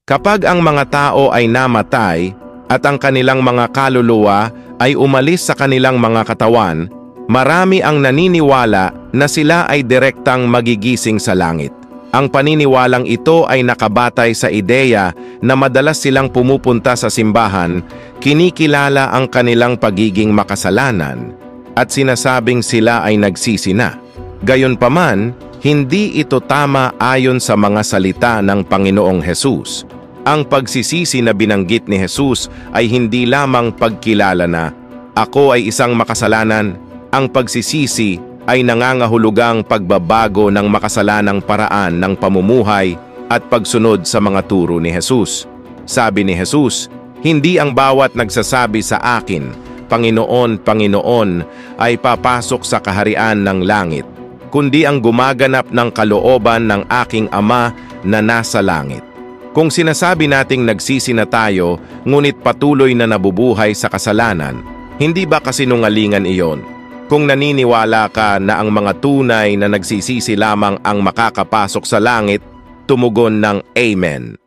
Kapag ang mga tao ay namatay at ang kanilang mga kaluluwa ay umalis sa kanilang mga katawan, marami ang naniniwala na sila ay direktang magigising sa langit. Ang paniniwalang ito ay nakabatay sa ideya na madalas silang pumupunta sa simbahan, kinikilala ang kanilang pagiging makasalanan, at sinasabing sila ay nagsisi na. Gayunpaman, hindi ito tama ayon sa mga salita ng Panginoong Hesus. Ang pagsisisi na binanggit ni Hesus ay hindi lamang pagkilala na, "Ako ay isang makasalanan." Ang pagsisisi ay nangangahulugang pagbabago ng makasalanang paraan ng pamumuhay at pagsunod sa mga turo ni Hesus. Sabi ni Hesus, "Hindi ang bawat nagsasabi sa akin, 'Panginoon, Panginoon,' ay papasok sa kaharian ng langit, kundi ang gumaganap ng kalooban ng aking Ama na nasa langit." Kung sinasabi nating nagsisi na tayo, ngunit patuloy na nabubuhay sa kasalanan, hindi ba kasinungalingan iyon? Kung naniniwala ka na ang mga tunay na nagsisisi lamang ang makakapasok sa langit, tumugon ng Amen.